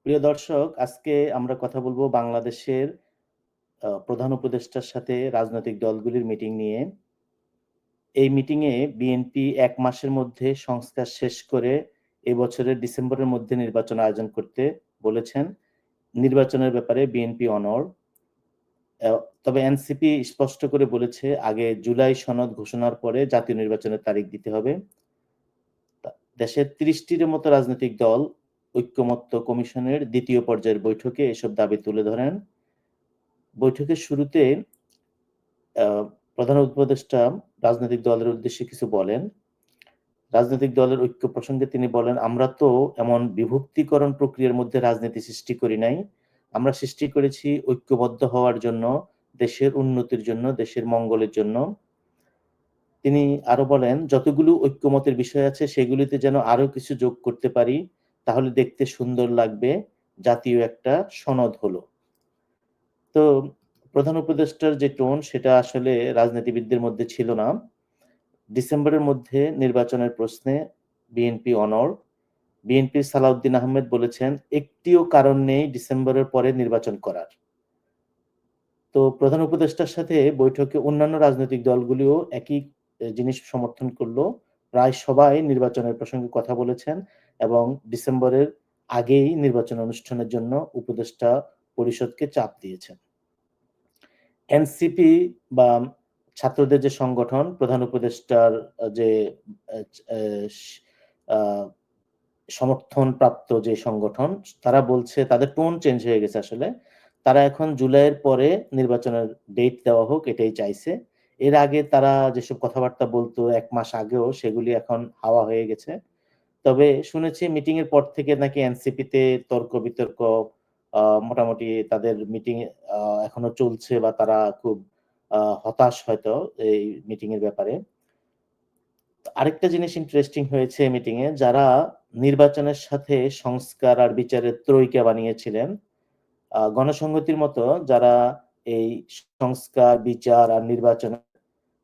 প্রিয় দর্শক, আজকে আমরা কথা বলবো বাংলাদেশের প্রধান উপদেষ্টার সাথে রাজনৈতিক দলগুলির মিটিং নিয়ে। এই মিটিংয়ে বিএনপি ১ মাসের মধ্যে সংস্কার শেষ করে এবছরের ডিসেম্বরের মধ্যে নির্বাচন আয়োজন করতে বলেছেন। নির্বাচনের ব্যাপারে বিএনপি অনড়। তবে এনসিপি স্পষ্ট করে বলেছে আগে জুলাই সনদ ঘোষণার পরে জাতীয় নির্বাচনের তারিখ দিতে হবে। দেশের ৩০টির মতো রাজনৈতিক দল ঐক্যমত্য কমিশনের দ্বিতীয় পর্যায়ের বৈঠকে এসব দাবি তুলে ধরেন। বৈঠকের শুরুতে প্রধান উপদেষ্টা রাজনৈতিক দলের উদ্দেশ্যে কিছু বলেন। রাজনৈতিক দলের ঐক্য প্রসঙ্গে তিনি বলেন, আমরা তো এমন বিভক্তিকরণ প্রক্রিয়ার মধ্যে রাজনীতি সৃষ্টি করি নাই। আমরা সৃষ্টি করেছি ঐক্যবদ্ধ হওয়ার জন্য, দেশের উন্নতির জন্য, দেশের মঙ্গলের জন্য। তিনি আরো বলেন, যতগুলো ঐক্যমতের বিষয় আছে সেগুলিতে যেন আরো কিছু যোগ করতে পারি, তাহলে দেখতে সুন্দর লাগবে, জাতীয় একটা সনদ হলো। তো প্রধান উপদেষ্টার যে টোন সেটা আসলে রাজনীতিবিদদের মধ্যে ছিল না। ডিসেম্বরের মধ্যে নির্বাচনের প্রশ্নে বিএনপি অনড়। বিএনপির সালাউদ্দিন আহমেদ বলেছেন, একটিও কারণ নেই ডিসেম্বরের পরে নির্বাচন করার। তো প্রধান উপদেষ্টার সাথে বৈঠকে অন্যান্য রাজনৈতিক দলগুলিও একই জিনিস সমর্থন করলো। প্রায় সবাই নির্বাচনের প্রসঙ্গে কথা বলেছেন এবং ডিসেম্বরের আগেই নির্বাচন অনুষ্ঠানের জন্য উপদেষ্টা পরিষদকে চাপ দিয়েছেন। এনসিপি বা ছাত্রদের যে সংগঠন, প্রধান উপদেষ্টার যে সমর্থন প্রাপ্ত যে সংগঠন, তারা বলছে তাদের টোন চেঞ্জ হয়ে গেছে আসলে। তারা এখন জুলাইয়ের পরে নির্বাচনের ডেট দেওয়া হোক এটাই চাইছে। এর আগে তারা যেসব কথাবার্তা বলতো ১ মাস আগেও, সেগুলি এখন হাওয়া হয়ে গেছে। তবে শুনেছি মিটিং এর পর থেকে নাকি এনসিপিতে তর্ক বিতর্ক মোটামুটি তাদের মিটিং এখনো চলছে, বা তারা খুব হতাশ হয়তো এই মিটিং এর ব্যাপারে। আরেকটা জিনিস ইন্টারেস্টিং হয়েছে মিটিং এ, যারা নির্বাচনের সাথে সংস্কার আর বিচারের ত্রয়িকা বানিয়েছিলেন, গণসংহতির মতো যারা এই সংস্কার, বিচার আর নির্বাচনে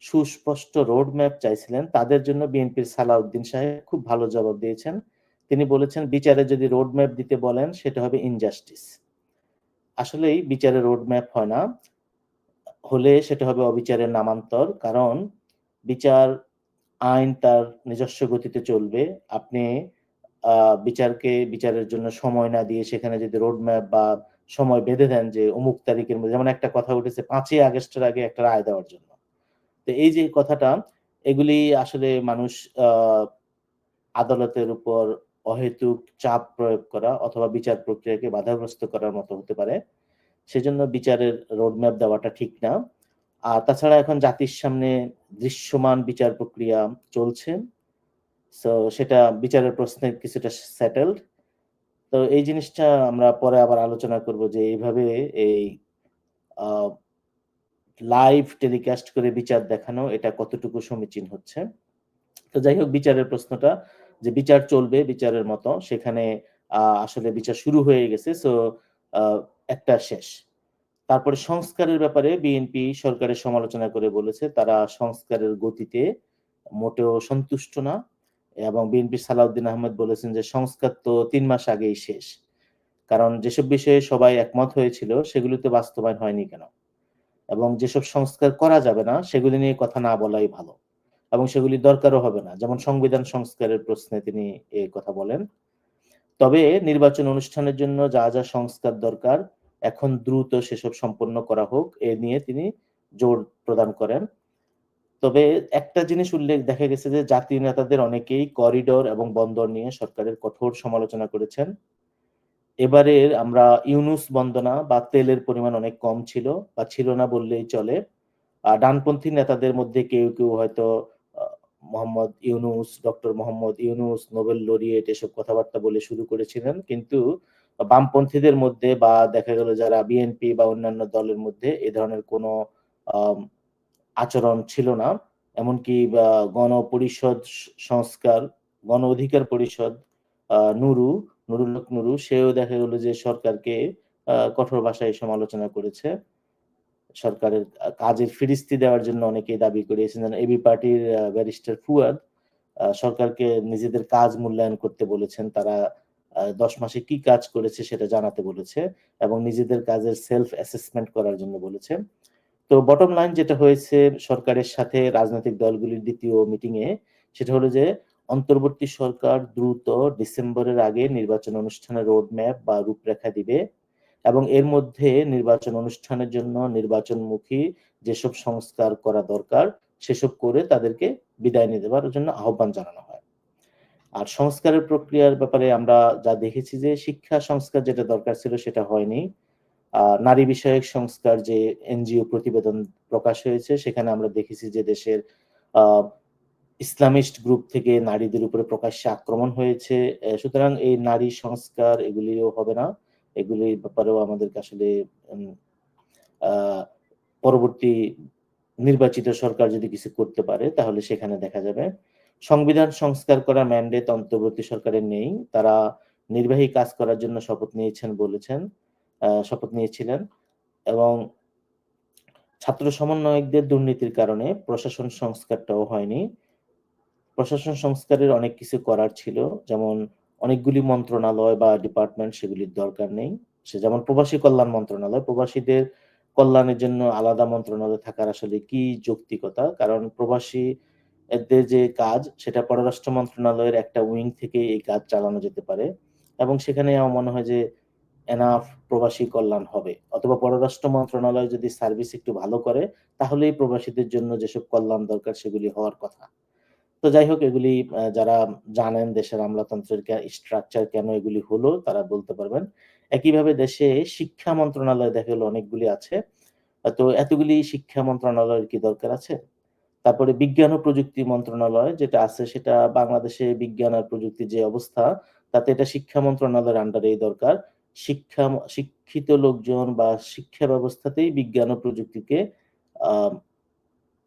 সুস্পষ্ট রোড ম্যাপ চাইছিলেন, তাদের জন্য বিএনপির সালাউদ্দিন সাহেব খুব ভালো জবাব দিয়েছেন। তিনি বলেছেন, বিচারে যদি রোড ম্যাপ দিতে বলেন সেটা হবে ইনজাস্টিস। আসলেই বিচারে রোড ম্যাপ হয় না, হলে সেটা হবে অবিচারের নামান্তর। কারণ বিচার, আইন তার নিজস্ব গতিতে চলবে। আপনি বিচারের জন্য সময় না দিয়ে সেখানে যদি রোড ম্যাপ বা সময় বেঁধে দেন যে অমুক তারিখের মধ্যে, যেমন একটা কথা উঠেছে ৫ই আগস্টের আগে একটা রায় দেওয়ার জন্য। তো এই যে কথাটা, এগুলি আসলে মানুষ আদালতের উপর অহেতুক চাপ প্রয়োগ করা অথবা বিচার প্রক্রিয়াকে বাধাগ্রস্ত করার মতো হতে পারে। সেজন্য বিচারের রোডম্যাপ দেওয়াটা ঠিক না। আর তাছাড়া এখন জাতির সামনে দৃশ্যমান বিচার প্রক্রিয়া চলছে। সো সেটা বিচারের প্রশ্নে কিছুটা সেটেলড। তো এই জিনিসটা আমরা পরে আবার আলোচনা করব যে এইভাবে এই আ লাইভ টেলিকাস্ট করে বিচার দেখানো এটা কতটুকু সমীচীন হচ্ছে। তো যাই হোক, বিচারের প্রশ্নটা, যে বিচার চলবে বিচারের মতো, সেখানে আসলে বিচার শুরু হয়ে গেছে। সো আ একটা শেষ। তারপরে সংস্কারের ব্যাপারে বিএনপি সরকারের সমালোচনা করে বলেছে তারা সংস্কারের গতিতে মোটেও সন্তুষ্ট না, এবং বিএনপির সালাউদ্দিন আহমেদ বলেছেন যে সংস্কার তো ৩ মাস আগেই শেষ। কারণ যেসব বিষয়ে সবাই একমত হয়েছিল সেগুলিতে বাস্তবায়ন হয়নি কেন? এবং যেসব সংস্কার করা যাবে না সেগুলি নিয়ে কথা না বলাই ভালো। এবং সেগুলি দরকারও হবে না। যেমন সংবিধান সংস্কারের প্রশ্নে তিনি এই কথা বলেন। তবে নির্বাচন অনুষ্ঠানের জন্য যা, যা সংস্কার দরকার এখন দ্রুত সেসব সম্পন্ন করা হোক, এ নিয়ে তিনি জোর প্রদান করেন। তবে একটা জিনিস উল্লেখ দেখা গেছে যে জাতীয় নেতাদের অনেকেই করিডোর এবং বন্দর নিয়ে সরকারের কঠোর সমালোচনা করেছেন। এবারের আমরা ইউনূস বন্দনা বা তেলের পরিমাণ অনেক কম ছিল, বা ছিল না বললেই চলে। ডানপন্থী নেতাদের মধ্যে কেউ, কেউ হয়তো আ Muhammad Yunus, doctor Muhammad Yunus Nobel laureate এসব কথাবার্তা বলে শুরু করেছিলেন। কিন্তু বামপন্থীদের মধ্যে বা দেখা গেল যারা বিএনপি বা অন্যান্য দলের মধ্যে এ ধরনের কোনো আম আচরণ ছিল না। এমনকি গণপরিষদ সংস্কার, গণ অধিকার পরিষদ নুরুল হক নুরু, সেও দেখা গেল যে সরকারকে কঠোর ভাষায় সমালোচনা করেছে। সরকারের কাজের ফিরিস্তি দেওয়ার জন্য অনেকেই দাবি করিয়েছেন। এবি পার্টির ব্যারিস্টার ফুয়াদ সরকারকে নিজেদের কাজ মূল্যায়ন করতে বলেছেন। তারা 10 মাসে কি কাজ করেছে সেটা জানাতে বলেছে এবং নিজেদের কাজের সেলফ অ্যাসেসমেন্ট করার জন্য বলেছে। তো বটম লাইন যেটা হয়েছে সরকারের সাথে রাজনৈতিক দলগুলির দ্বিতীয় মিটিংয়ে, সেটা হলো যে অন্তর্বর্তী সরকার দ্রুত ডিসেম্বরের আগে নির্বাচন অনুষ্ঠানের রোড ম্যাপ বা রূপরেখা দিবে এবং এর মধ্যে নির্বাচন অনুষ্ঠানের জন্য নির্বাচনমুখী যেসব সংস্কার করা দরকার সেসব করে তাদেরকে বিদায় নিয়ে দেওয়ার জন্য আহ্বান জানানো হয়। আর সংস্কারের প্রক্রিয়ার ব্যাপারে আমরা যা দেখেছি যে শিক্ষা সংস্কার যেটা দরকার ছিল সেটা হয়নি। নারী বিষয়ক সংস্কার যে এনজিও প্রতিবেদন প্রকাশ হয়েছে সেখানে আমরা দেখেছি যে দেশের আহ ইসলামিস্ট গ্রুপ থেকে নারীদের উপরে প্রকাশ্যে আক্রমণ হয়েছে। সুতরাং এই নারী সংস্কার এগুলিও হবে না। এগুলির ব্যাপারেও আমাদেরকে আসলে উম, আহ, পরবর্তী নির্বাচিত সরকার যদি কিছু করতে পারে তাহলে সেখানে দেখা যাবে। সংবিধান সংস্কার করার ম্যান্ডেট অন্তর্বর্তী সরকারের নেই। তারা নির্বাহী কাজ করার জন্য শপথ নিয়েছিলেন এবং ছাত্র সমন্বয়কদের দুর্নীতির কারণে প্রশাসন সংস্কারটাও হয়নি। প্রশাসন সংস্কারের অনেক কিছু করার ছিল, যেমন অনেকগুলি মন্ত্রণালয় বা ডিপার্টমেন্ট সেগুলির দরকার নেই। সে যেমন প্রবাসী কল্যাণ মন্ত্রণালয়, প্রবাসীদের কল্যাণের জন্য আলাদা মন্ত্রণালয় থাকার আসলে কি যৌক্তিকতা, কারণ প্রবাসী এদের যে কাজ সেটা পররাষ্ট্র মন্ত্রণালয়ের একটা উইং থেকে এই কাজ চালানো যেতে পারে এবং সেখানে আমার মনে হয় যে এনাফ প্রবাসী কল্যাণ হবে, অথবা পররাষ্ট্র মন্ত্রণালয় যদি সার্ভিস একটু ভালো করে তাহলেই প্রবাসীদের জন্য যেসব কল্যাণ দরকার সেগুলি হওয়ার কথা। তো যাই হোক, এগুলি যারা জানেন দেশের আমলাতন্ত্রের স্ট্রাকচার কেন এগুলি হলো তারা বলতে পারবেন। একইভাবে দেশে শিক্ষা মন্ত্রণালয় দেখা গেল অনেকগুলি আছে। তো এতগুলি শিক্ষা মন্ত্রণালয়ের কি দরকার আছে? তারপরে বিজ্ঞান ও প্রযুক্তি মন্ত্রণালয় যেটা আছে সেটা বাংলাদেশে বিজ্ঞান আর প্রযুক্তির যে অবস্থা তাতে এটা শিক্ষা মন্ত্রণালয়ের আন্ডারেই দরকার। শিক্ষিত লোকজন বা শিক্ষা ব্যবস্থাতেই বিজ্ঞান ও প্রযুক্তিকে আহ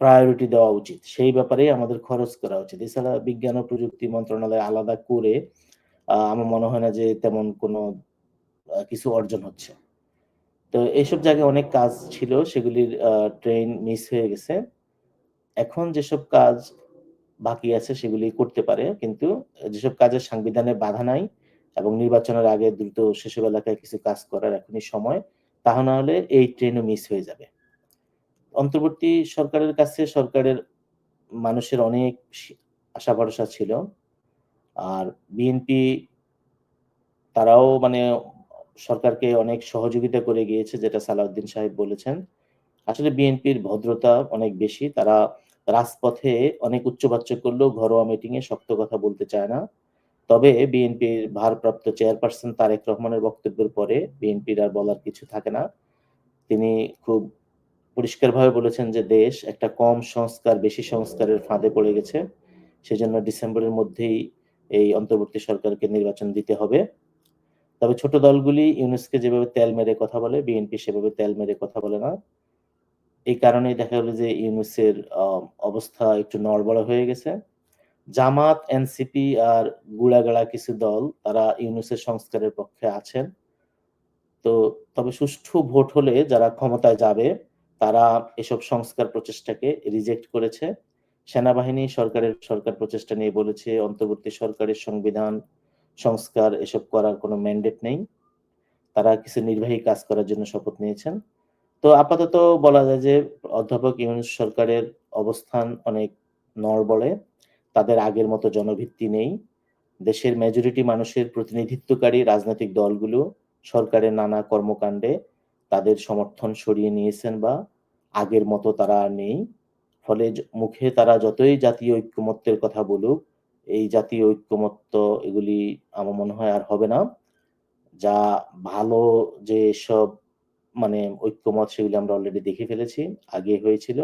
প্রায়োরিটি দেওয়া উচিত। সেই ব্যাপারেই আমাদের খরচ করা উচিত। এছাড়া বিজ্ঞান ও প্রযুক্তি মন্ত্রণালয় আলাদা করে আমার মনে হয় না যে তেমন কোনো কিছু অর্জন হচ্ছে। তো এইসব জায়গায় অনেক কাজ ছিল, সেগুলির ট্রেন মিস হয়ে গেছে। এখন যেসব কাজ বাকি আছে সেগুলি করতে পারে, কিন্তু যেসব কাজের সাংবিধানে বাধা নাই এবং নির্বাচনের আগে দ্রুত সেসব এলাকায় কিছু কাজ করার এখনই সময়, তাহা না হলে এই ট্রেনও মিস হয়ে যাবে। অন্তর্বর্তী সরকারের কাছে সরকারের মানুষের অনেক আশা ভরসা ছিল। আর বিএনপি তারাও মানে সরকারকে অনেক সহযোগিতা করে গিয়েছে, যেটা সালাউদ্দিন সাহেব বলেছেন। আসলে বিএনপির ভদ্রতা অনেক বেশি। তারা রাজপথে অনেক উচ্চবাচ্য করলেও ঘরোয়া মিটিং এ শক্ত কথা বলতে চায় না। তবে বিএনপির ভারপ্রাপ্ত চেয়ারপারসন তারেক রহমানের বক্তব্যের পরে বিএনপির আর বলার কিছু থাকে না। তিনি খুব পরিষ্কারভাবে বলেছেন যে দেশ একটা কম সংস্কার বেশি সংস্কারের ফাঁদে পড়ে গেছে। সেজন্য ডিসেম্বরের মধ্যেই এই অন্তর্বর্তী সরকারকে নির্বাচন দিতে হবে। তবে ছোট দলগুলি ইউনূসকে যেভাবে তেল মেরে কথা বলে, বিএনপি সেভাবে তেল মেরে কথা বলে না। এই কারণেই দেখা গেল যে ইউনূসের অবস্থা একটু নড়বড়ে হয়ে গেছে। জামাত, এনসিপি আর গুড়াগাড়া কিছু দল তারা ইউনূসের সংস্কারের পক্ষে আছেন। তো তবে সুষ্ঠু ভোট হলে যারা ক্ষমতায় যাবে তারা এসব সংস্কার প্রচেষ্টাকে রিজেক্ট করেছে। সেনাবাহিনী সরকার প্রচেষ্টা নিয়ে বলেছে অন্তর্বর্তী সরকারের সংবিধান সংস্কার এসব করার কোনো ম্যান্ডেট নেই। তারা কিছু নির্বাহী কাজ করার জন্য শপথ নিয়েছেন। তো আপাতত বলা যায় যে অধ্যাপক ইউনূস সরকারের অবস্থান অনেক নড়বড়ে। তাদের আগের মতো জনভিত্তি নেই। দেশের মেজরিটি মানুষের প্রতিনিধিত্বকারী রাজনৈতিক দলগুলো সরকারের নানা কর্মকাণ্ডে তাদের সমর্থন সরিয়ে নিয়েছেন বা আগের মতো তারা আর নেই। ফলে মুখে তারা যতই জাতীয় ঐক্যমত্যের কথা বলুক, এই জাতীয় ঐক্যমত্য এগুলি আমার মনে হয় আর হবে না। যা ভালো যে সব মানে ঐক্যমত সেগুলি আমরা অলরেডি দেখে ফেলেছি, আগে হয়েছিল।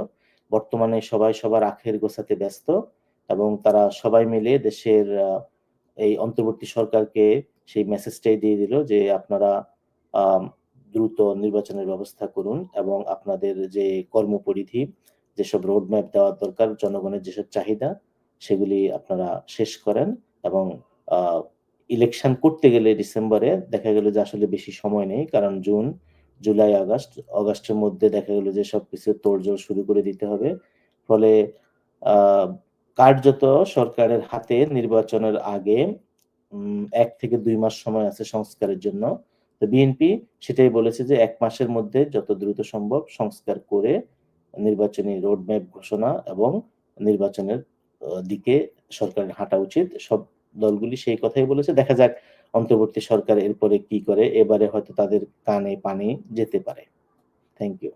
বর্তমানে সবাই সবার আখের গোছাতে ব্যস্ত এবং তারা সবাই মিলে দেশের এই অন্তর্বর্তী সরকারকে সেই মেসেজটাই দিয়ে দিল যে আপনারা আম, দ্রুত নির্বাচনের ব্যবস্থা করুন এবং আপনাদের যে কর্মপরিধি, যেসব রোডম্যাপ দেওয়া দরকার, জনগণের যেসব চাহিদা সেগুলি আপনারা শেষ করেন এবং ইলেকশন করতে গেলে ডিসেম্বরে দেখা গেল যে আসলে বেশি সময় নেই, কারণ জুন, জুলাই, আগস্টের মধ্যে দেখা গেল যে সবকিছু তোড়জোড় শুরু করে দিতে হবে। ফলে কার্যত সরকারের হাতে নির্বাচনের আগে ১ থেকে ২ মাস সময় আছে সংস্কারের জন্য। তো বিএনপি সেটাই বলেছে যে ১ মাসের মধ্যে যত দ্রুত সম্ভব সংস্কার করে নির্বাচনী রোডম্যাপ ঘোষণা এবং নির্বাচনের দিকে সরকারের হাঁটা উচিত। সব দলগুলি সেই কথাই বলেছে। দেখা যাক অন্তর্বর্তী সরকার এরপরে কি করে। এবারে হয়তো তাদের কানে পানি যেতে পারে। Thank you.